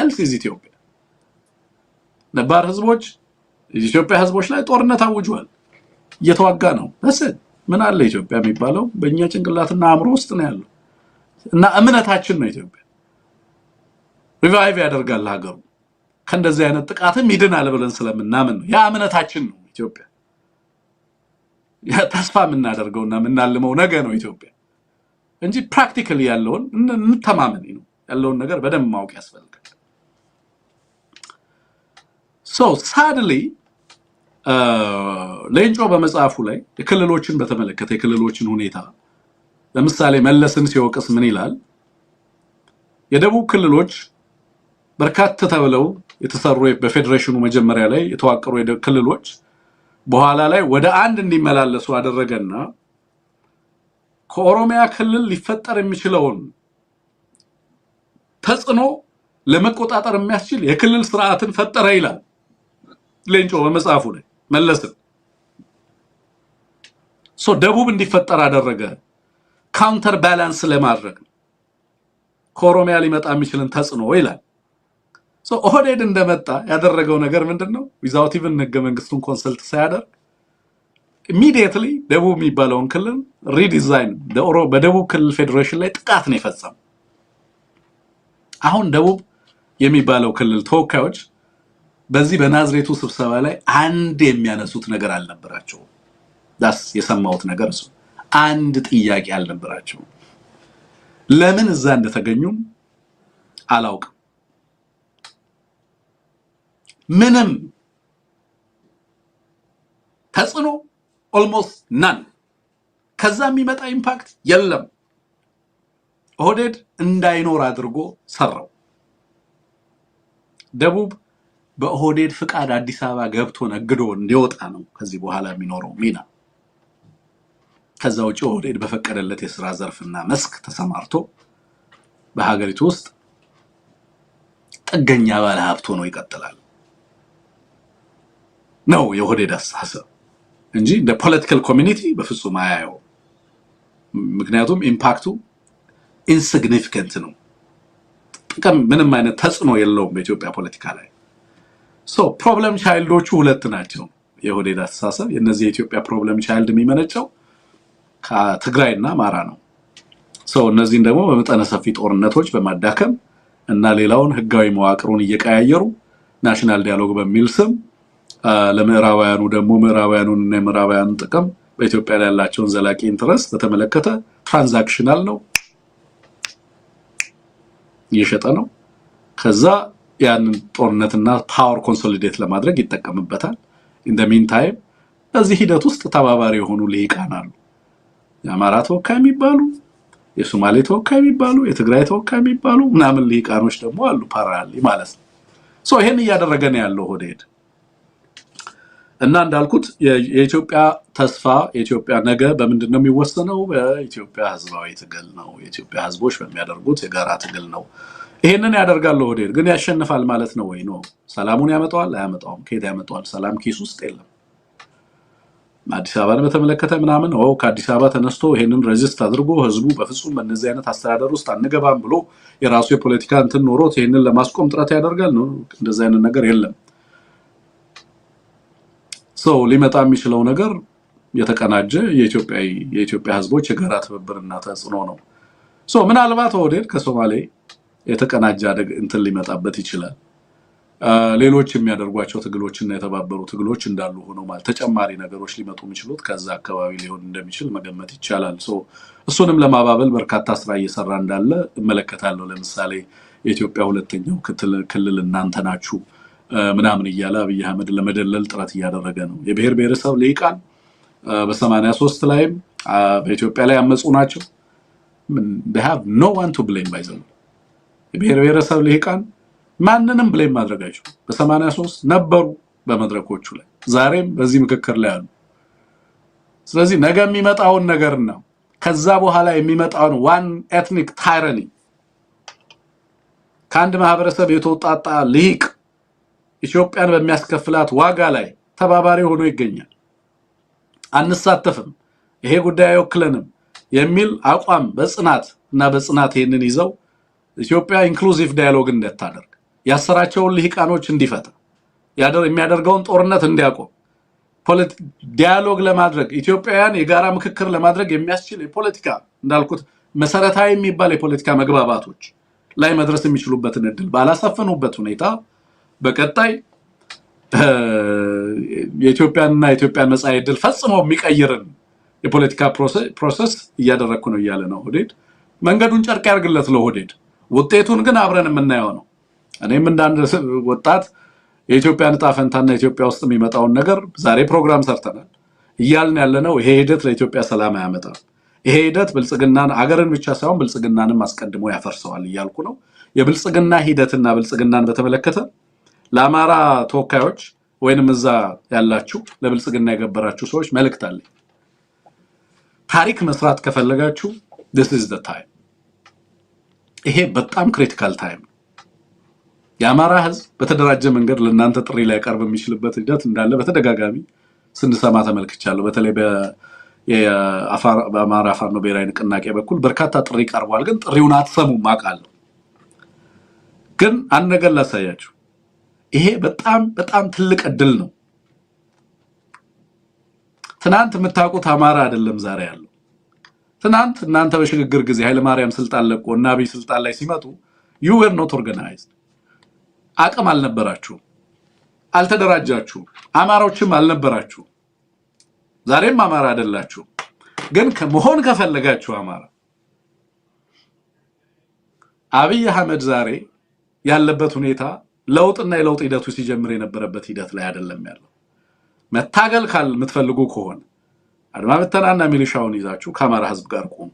else is Ethiopia? ነባር ህዝቦች ኢትዮጵያ ህዝቦች ላይ ጦርነት አውጇል እየተዋጋ ነው ምን አለ ኢትዮጵያ የሚባለው በእኛ ጭንቅላትና አእምሮ ውስጥ ነው ያለው እና እምነታችን ነው ኢትዮጵያ ሪቫይቭ ያደርጋል ሀገሩ ከእንደዚህ አይነት ጥቃትም ይድናል ብለን ስለምናምን ነው ያ እምነታችን ነው ኢትዮጵያ ያ ተስፋ የምናደርገውና የምናልመው ነገ ነው ኢትዮጵያ እንጂ ፕራክቲካሊ ያለውን እንተማመን ነው ያለውን ነገር በደንብ ማወቅ ያስፈልጋል so sadly ሌንጮ በመጽሐፉ ላይ የክልሎችን በተመለከተ የክልሎችን ሁኔታ ለምሳሌ መለስን ሲወቅስ ምን ይላል የደቡብ ክልሎች በርካታ ተብለው የተሰሩ በፌደሬሽኑ መጀመሪያ ላይ የተዋቀሩ ክልሎች በኋላ ላይ ወደ አንድ እንዲመላለሱ አደረገና ከኦሮሚያ ክልል ሊፈጠር የሚችለውን ተጽዕኖ ለመቆጣጠር የሚያስችል የክልል ስርዓትን ፈጠረ ይላል ሌንጮ በመጽሐፉ ላይ መለስ ሶ ደቡብ እንዲፈጠር አደረገ ካውንተር ባላንስ ለማድረግ ከኦሮሚያ ሊመጣ የሚችልን ተጽዕኖ ይላል ሶ ኦህዴድ እንደመጣ ያደረገው ነገር ምንድነው without even ህገ መንግስቱን ኮንሰልት ሳያደርግ immediately ደቡብ የሚባለውን ክልል ሪዲዛይን በደቡብ ክልል ፌደሬሽን ላይ ጥቃት ነው የፈጸመው አሁን ደቡብ የሚባለው ክልል ተወካዮች በዚህ በናዝሬቱ ስብሰባ ላይ አንድ የሚያነሱት ነገር አልነበራቸው ዳስ የሰማውት ነገር እሱ አንድ ጥያቄ አልነበራቸው ለምን እዛ እንደተገኙም አላውቅም ምንም ተጽዕኖ almost none ከዛ የሚመጣ ኢምፓክት የለም ኦህዴድ እንዳይኖር አድርጎ ሰራው ደቡብ በኦህዴድ ፍቃድ አዲስ አበባ ገብቶ ነግዶ እንዲወጣ ነው ከዚህ በኋላ የሚኖረው ሚና ከዛው ኦህዴድ በፈቀደለት የሥራ ዘርፍና መስክ ተሰማርቶ በሀገሪቱ ውስጥ ጥገኛ ባለ ሀብት ሆኖ ይቀጥላል ነው የኦህዴድ አስተሳሰብ እንጂ እንደ ፖለቲካል ኮሚኒቲ በፍጹም አያየው ምክንያቱም ኢምፓክቱ ኢንሲግኒፊካንት ነው ምንም አይነት ተጽዕኖ የለውም በኢትዮጵያ ፖለቲካ ላይ ሶ ፕሮብለም ቻይልዶቹ ሁለት ናቸው የኦህዴድ አስተሳሰብ የነዚህ የኢትዮጵያ ፕሮብለም ቻይልድ የሚመነጨው ከትግራይና አማራ ነው ሶ እነዚህን ደግሞ በመጠነ ሰፊ ጦርነቶች በማዳከም እና ሌላውን ህጋዊ መዋቅሩን እየቀያየሩ ናሽናል ዲያሎግ በሚል ስም ለምዕራባውያኑ ደግሞ ምዕራባውያኑና የምዕራባውያኑ ጥቅም በኢትዮጵያ ላይ ያላቸውን ዘላቂ ኢንተረስት በተመለከተ ትራንዛክሽናል ነው እየሸጠ ነው ከዛ ያንን ጦርነትና ፓወር ኮንሶሊዴት ለማድረግ ይጠቀምበታል in the meantime በዚህ ሂደት ውስጥ ተባባሪ የሆኑ ልሂቃን አሉ የአማራ ተወካይ የሚባሉ የሶማሌ ተወካይ የሚባሉ የትግራይ ተወካይ የሚባሉ ምናምን ልሂቃኖች ደግሞ አሉ ፓራሊ ማለት ነው ሶ ይሄን እያደረገ ነው ያለው ኦህዴድ እና እንዳልኩት የኢትዮጵያ ተስፋ የኢትዮጵያ ነገ በመንድነው የሚወሰነው በኢትዮጵያ ህዝባዊ ትግል ነው የኢትዮጵያ ህዝቦች በሚያደርጉት የጋራ ትግል ነው ይሄንን ያደርጋል ኦህዴድ ግን ያሸንፋል ማለት ነው ወይ ነው ሰላሙን ያመጣዋል አያመጣውም ከየት ያመጣዋል ሰላም ኪስ ውስጥ የለም አዲስ አበባን በተመለከተ ምናምን ከአዲስ አበባ ተነስቶ ይሄንን ሬዚስት አድርጎ ህዝቡ በፍጹም በእነዚህ አይነት አስተዳደር ውስጥ አንገባም ብሎ የራሱ የፖለቲካ እንትን ኖሮት ይሄንን ለማስቆም ጥረት ያደርጋል ነው እንደዚህ አይነት ነገር የለም ሶ ሊመጣ የሚችለው ነገር የተቀናጀ የኢትዮጵያ ህዝቦች የጋራ ትብብርና ተጽዕኖ ነው ሶ ምናልባት ኦህዴድ ከሶማሌ የተቀናጀ እንትን ሊመጣበት ይችላል ሌሎች የሚያደርጓቸው ትግሎችና የተባበሩ ትግሎች እንዳሉ ሆኖ ማለት ተጨማሪ ነገሮች ሊመጡ የሚችሉት ከዛ አካባቢ ሊሆን እንደሚችል መገመት ይቻላል ሶ እሱንም ለማባበል በርካታ ስራ እየሰራ እንዳለ እመለከታለሁ ለምሳሌ የኢትዮጵያ ሁለተኛው ክልል እናንተ ናችሁ ምናምን ይያላ አብይ አህመድ ለመደለል ጥረት ያደረገ ነው የብሔር ብሔረሰብ ልሂቃን በ83 ላይም በኢትዮጵያ ላይ አመጹ ናቸው they have no one to blame by them የብሔር ብሔረሰብ ልሂቃን ማንንም ብሌም ማድረጋቸው በ83 ነበሩ በመድረኮቹ ላይ ዛሬም በዚህ ምክክር ላይ አሉ ስለዚህ ነገ የሚመጣውን ነገርና ከዛ በኋላ የሚመጣውን ዋን ኤትኒክ ታይራኒ ከአንድ ማህበረሰብ የተወጣጣ ልሂቅ ኢትዮጵያን በሚያስከፍላት ዋጋ ላይ ተባባሪ ሆኖ ይገኛል አንሳተፍም ይሄ ጉዳይ አይወክለንም የሚል አቋም በጽናት ይሄንን ይዘው ኢትዮጵያ ኢንክሉሲቭ ዳያሎግ እንደታደርግ ያሰራቸውን ልሂቃኖች እንዲፈታ የሚያደርገውን ጦርነት እንዲያቆም ዲያሎግ ለማድረግ ኢትዮጵያውያን የጋራ ምክክር ለማድረግ የሚያስችል የፖለቲካ እንዳልኩት መሰረታዊ የሚባል የፖለቲካ መግባባቶች ላይ መድረስ የሚችሉበትን እድል ባላሰፈኑበት ሁኔታ በቀጣይ የኢትዮጵያንና የኢትዮጵያን መጻኢ ዕድል ፈጽሞ የሚቀይርን የፖለቲካ ፕሮሰስ እያደረኩ ነው እያለ ነው ኦህዴድ። መንገዱን ጨርቅ ያርግለት ለኦህዴድ። ውጤቱን ግን አብረን የምናየው ነው። እኔም እንዳንድ ወጣት የኢትዮጵያን ዕጣ ፈንታና ኢትዮጵያ ውስጥ የሚመጣውን ነገር ዛሬ ፕሮግራም ሰርተናል እያልን ያለነው ይሄ ሂደት ለኢትዮጵያ ሰላም ያመጣል። ይሄ ሂደት ብልጽግናን አገርን ብቻ ሳይሆን ብልጽግናንም አስቀድሞ ያፈርሰዋል እያልኩ ነው። የብልጽግና ሂደትና ብልጽግናን በተመለከተ ለአማራ ተወካዮች ወይንም እዛ ያላችሁ ለብልጽግና የገበራችሁ ሰዎች መልእክት አለኝ። ታሪክ መስራት ከፈለጋችሁ this is the time። ይሄ በጣም ክሪቲካል ታይም። የአማራ ህዝብ በተደራጀ መንገድ ለእናንተ ጥሪ ላይ ቀርብ የሚችልበት ሂደት እንዳለ በተደጋጋሚ ስንሰማ ተመልክቻለሁ። በተለይ በአማራ ፋኖ ብሔራዊ ንቅናቄ በኩል በርካታ ጥሪ ቀርቧል። ግን ጥሪውን አትሰሙም አውቃለሁ። ግን አንድ ነገር ላሳያችሁ። ይሄ በጣም በጣም ትልቅ እድል ነው። ትናንት የምታውቁት አማራ አይደለም ዛሬ ያለው። ትናንት እናንተ በሽግግር ጊዜ ኃይለ ማርያም ስልጣን ለቆ እና አብይ ስልጣን ላይ ሲመጡ you were not organized። አቅም አልነበራችሁ፣ አልተደራጃችሁ፣ አማራዎችም አልነበራችሁ። ዛሬም አማራ አይደላችሁ። ግን ከመሆን ከፈለጋችሁ አማራ አብይ አህመድ ዛሬ ያለበት ሁኔታ ለውጥና የለውጥ ሂደቱ ሲጀምር የነበረበት ሂደት ላይ አይደለም ያለው። መታገል ካል የምትፈልጉ ከሆነ አድማ በተናና ሚሊሻውን ይዛችሁ ከአማራ ህዝብ ጋር ቆሙ።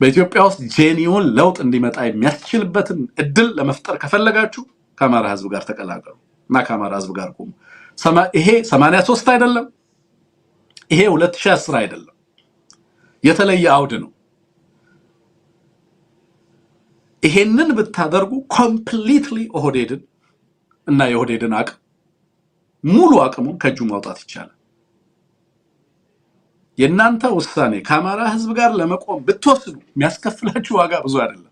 በኢትዮጵያ ውስጥ ጄኒውን ለውጥ እንዲመጣ የሚያስችልበትን እድል ለመፍጠር ከፈለጋችሁ ከአማራ ህዝብ ጋር ተቀላቀሉ እና ከአማራ ህዝብ ጋር ቆሙ። ይሄ 83 አይደለም፣ ይሄ 2010 አይደለም። የተለየ አውድ ነው። ይሄንን ብታደርጉ ኮምፕሊትሊ ኦህዴድን እና የኦህዴድን አቅም ሙሉ አቅሙን ከእጁ ማውጣት ይቻላል። የእናንተ ውሳኔ ከአማራ ህዝብ ጋር ለመቆም ብትወስኑ የሚያስከፍላችሁ ዋጋ ብዙ አይደለም።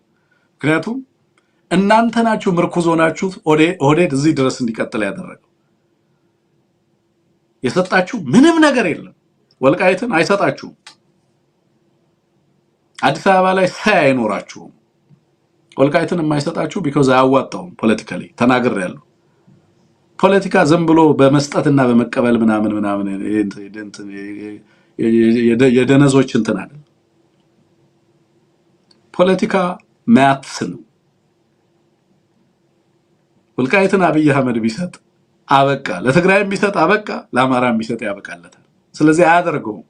ምክንያቱም እናንተ ናችሁ ምርኩዝ ሆናችሁ ኦህዴድ እዚህ ድረስ እንዲቀጥል ያደረገው። የሰጣችሁ ምንም ነገር የለም። ወልቃይትን አይሰጣችሁም። አዲስ አበባ ላይ ሳይኖራችሁም ወልቃይትን የማይሰጣችሁ ቢኮዝ አያዋጣውም። ፖለቲካሊ ተናግሬያለሁ። ፖለቲካ ዝም ብሎ በመስጠትና በመቀበል ምናምን የደነዞች እንትን አይደል። ፖለቲካ ማትስ ነው። ወልቃይትን አብይ አህመድ ቢሰጥ አበቃ፣ ለትግራይም ቢሰጥ አበቃ፣ ለአማራም ቢሰጥ ያበቃለታል። ስለዚህ አያደርገውም።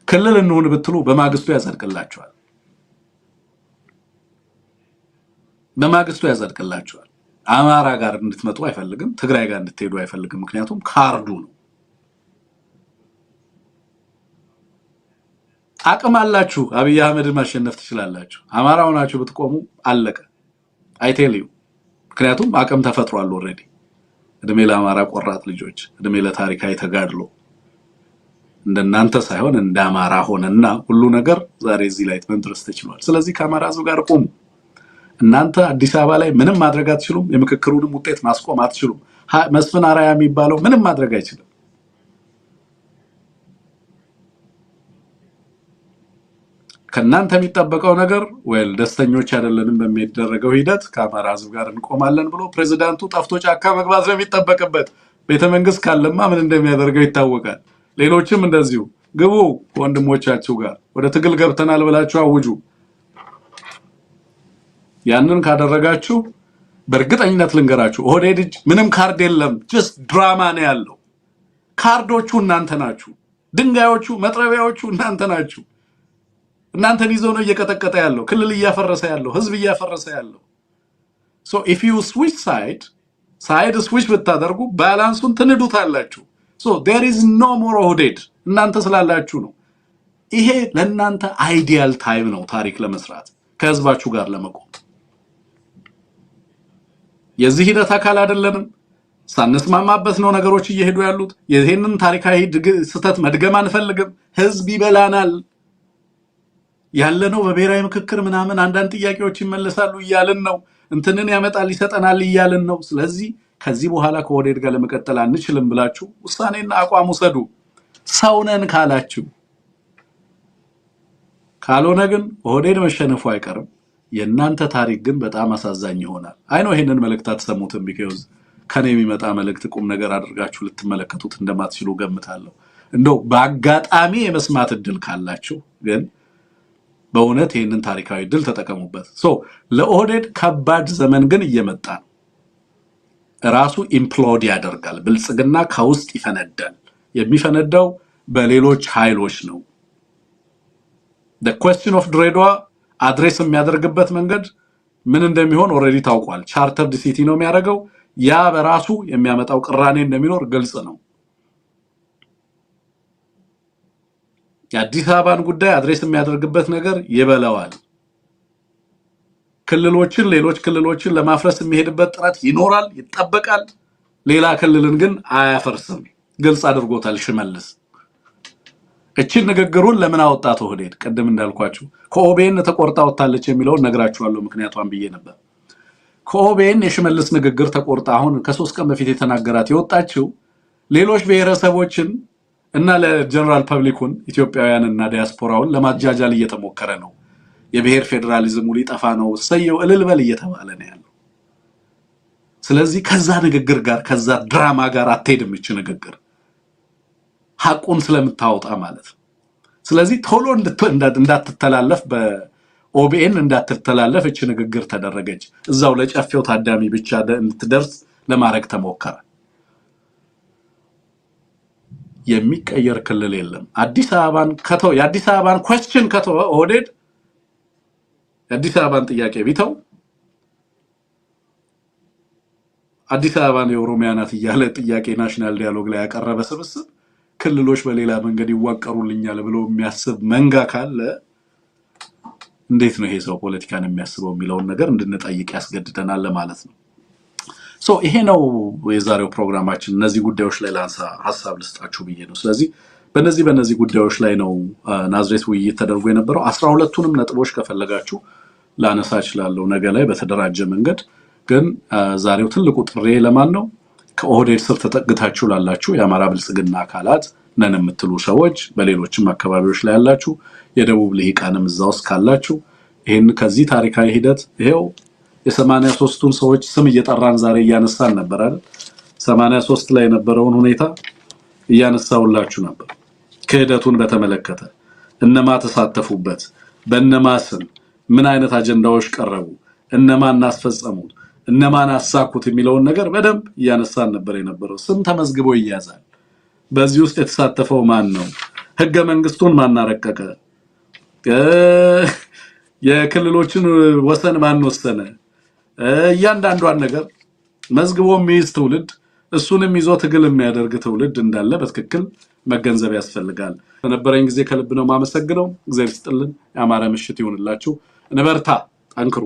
ክልል እንሁን ብትሉ በማግስቱ ያጸድቅላችኋል። በማግስቱ ያጸድቅላችኋል። አማራ ጋር እንድትመጡ አይፈልግም፣ ትግራይ ጋር እንድትሄዱ አይፈልግም። ምክንያቱም ካርዱ ነው። አቅም አላችሁ። አብይ አህመድን ማሸነፍ ትችላላችሁ። አማራ ሆናችሁ ብትቆሙ አለቀ። አይቴልዩ። ምክንያቱም አቅም ተፈጥሯል ኦሬዲ። እድሜ ለአማራ ቆራጥ ልጆች፣ እድሜ ለታሪካዊ ተጋድሎ። እንደናንተ ሳይሆን እንደ አማራ ሆነና ሁሉ ነገር ዛሬ እዚህ ላይ መድረስ ተችሏል። ስለዚህ ከአማራ ህዝብ ጋር ቆሙ። እናንተ አዲስ አበባ ላይ ምንም ማድረግ አትችሉም። የምክክሩንም ውጤት ማስቆም አትችሉም። መስፍን አራያ የሚባለው ምንም ማድረግ አይችልም። ከናንተ የሚጠበቀው ነገር ወይል ደስተኞች አይደለንም በሚደረገው ሂደት ከአማራ ህዝብ ጋር እንቆማለን ብሎ ፕሬዝዳንቱ ጠፍቶ ጫካ መግባት ነው የሚጠበቅበት። ቤተመንግስት ካለማ ምን እንደሚያደርገው ይታወቃል። ሌሎችም እንደዚሁ ግቡ፣ ወንድሞቻችሁ ጋር ወደ ትግል ገብተናል ብላችሁ አውጁ። ያንን ካደረጋችሁ በእርግጠኝነት ልንገራችሁ ኦህዴድ ምንም ካርድ የለም። ጀስት ድራማ ነው ያለው። ካርዶቹ እናንተ ናችሁ። ድንጋዮቹ መጥረቢያዎቹ እናንተ ናችሁ። እናንተን ይዞ ነው እየቀጠቀጠ ያለው፣ ክልል እያፈረሰ ያለው፣ ህዝብ እያፈረሰ ያለው። so if you switch side switch ብታደርጉ ባላንሱን ትንዱታላችሁ። so there is no more ኦህዴድ እናንተ ስላላችሁ ነው። ይሄ ለእናንተ አይዲያል ታይም ነው ታሪክ ለመስራት ከህዝባችሁ ጋር ለመቆም። የዚህ ሂደት አካል አይደለንም። ሳንስማማበት ነው ነገሮች እየሄዱ ያሉት። ይሄንን ታሪካዊ ስህተት መድገም አንፈልግም። ህዝብ ይበላናል ያለነው በብሔራዊ ምክክር ምናምን አንዳንድ ጥያቄዎች ይመለሳሉ እያልን ነው። እንትንን ያመጣል ይሰጠናል ይያልን ነው ስለዚህ ከዚህ በኋላ ከኦህዴድ ጋር ለመቀጠል አንችልም ብላችሁ ውሳኔና አቋም ወሰዱ ሰውነን ካላችሁ ካልሆነ ግን ኦህዴድ መሸነፉ አይቀርም የናንተ ታሪክ ግን በጣም አሳዛኝ ይሆናል አይ ነው ይሄንን መልእክታት ሰሙትን because ከኔ የሚመጣ መልእክት ቁም ነገር አድርጋችሁ ልትመለከቱት እንደማትችሉ ገምታለሁ እንደው በአጋጣሚ የመስማት እድል ካላችሁ ግን በእውነት ይሄንን ታሪካዊ እድል ተጠቀሙበት ለኦህዴድ ከባድ ዘመን ግን እየመጣ ነው ራሱ ኢምፕሎድ ያደርጋል ብልጽግና ከውስጥ ይፈነዳል የሚፈነዳው በሌሎች ኃይሎች ነው the question of ድሬዳዋ አድሬስ የሚያደርግበት መንገድ ምን እንደሚሆን ኦሬዲ ታውቋል ቻርተርድ ሲቲ ነው የሚያደርገው ያ በራሱ የሚያመጣው ቅራኔ እንደሚኖር ግልጽ ነው የአዲስ አበባን ጉዳይ አድሬስ የሚያደርግበት ነገር ይበላዋል ክልሎችን ሌሎች ክልሎችን ለማፍረስ የሚሄድበት ጥረት ይኖራል ይጣበቃል ሌላ ክልልን ግን አያፈርስም ግልጽ አድርጎታል ሽመልስ እቺ ንግግሩን ለምን አወጣው ኦህዴድ ቀደም እንዳልኳችሁ ከኦቤን ተቆርጣ ወጣለች የሚለው ነግራችኋለሁ ምክንያቱም ብዬ ነበር ከኦቤን የሽመልስ ንግግር ተቆርጣ አሁን ከ3 ቀን በፊት የተናገራት የወጣችው ሌሎች ብሔረሰቦችን እና ለጀነራል ፐብሊኩን ኢትዮጵያውያንና ዲያስፖራውን ለማጃጃል እየተሞከረ ነው የብሔር ፌደራሊዝሙ ሊጠፋ ነው ሰየው እልልበል እየተባለ ነው ያለው ስለዚህ ከዛ ንግግር ጋር ከዛ ድራማ ጋር አትሄድም እቺ ንግግር ሐቁን ስለምታወጣ ማለት ስለዚህ ቶሎ እንዳትተላለፍ በኦቢኤን እንዳትተላለፍ እቺ ንግግር ተደረገች እዛው ለጨፌው ታዳሚ ብቻ እንድትደርስ ለማድረግ ተሞከረ የሚቀየር ክልል የለም አዲስ አበባን ከተው የአዲስ አበባን question ከተው ኦህዴድ የአዲስ አበባን ጥያቄ ቢተው አዲስ አበባን የኦሮሚያ ናት ይያለ ጥያቄ ናሽናል ዲያሎግ ላይ ያቀረበ ስብስብ ክልሎች በሌላ መንገድ ይዋቀሩልኛል ብሎ የሚያስብ መንጋ ካለ እንዴት ነው ይሄ ሰው ፖለቲካን የሚያስበው የሚለውን ነገር እንድንጠይቅ ያስገድደናል ማለት ነው ይሄ ነው የዛሬው ፕሮግራማችን እነዚህ ጉዳዮች ላይ ላንሳ ሐሳብ ልስጣችሁ ብዬ ነው ስለዚህ በእነዚህ ጉዳዮች ላይ ነው ናዝሬት ውይይት ተደርጎ የነበረው 12ቱንም ነጥቦች ከፈለጋችሁ ላነሳ እችላለሁ ነገ ላይ በተደራጀ መንገድ ግን ዛሬው ትልቁ ጥሬ ለማን ነው ከኦህዴድ ስር ተጠግታችሁ ላላችሁ የአማራ ብልጽግና አካላት ነን የምትሉ ሰዎች በሌሎችም አካባቢዎች ላይ ያላችሁ የደቡብ ልሂቃንም እዛውስ ካላችሁ ይሄን ከዚህ ታሪካዊ ሂደት ይሄው የ83ቱን ሰዎች ስም እየጠራን ዛሬ እያነሳን ነበር አይደል 83 ላይ የነበረውን ሁኔታ እያነሳውላችሁ ነበር ክህደቱን በተመለከተ እነማ ተሳተፉበት በእነማ ስም ምን አይነት አጀንዳዎች ቀረቡ እነማን አስፈጸሙት እነማን አሳኩት የሚለውን ነገር በደንብ እያነሳን ነበር የነበረው ስም ተመዝግቦ ይያዛል በዚህ ውስጥ የተሳተፈው ማን ነው ህገ መንግስቱን ማን አረቀቀ የክልሎችን ወሰን ማን ወሰነ እያንዳንዷን ነገር መዝግቦ የሚይዝ ትውልድ እሱንም ይዞ ትግል የሚያደርግ ትውልድ እንዳለ በትክክል መገንዘብ ያስፈልጋል በነበረኝ ጊዜ ከልብ ነው ማመሰግነው እግዚአብሔር ይስጥልን ያማረ ምሽት ይሁንላችሁ እንበርታ ጠንክሩ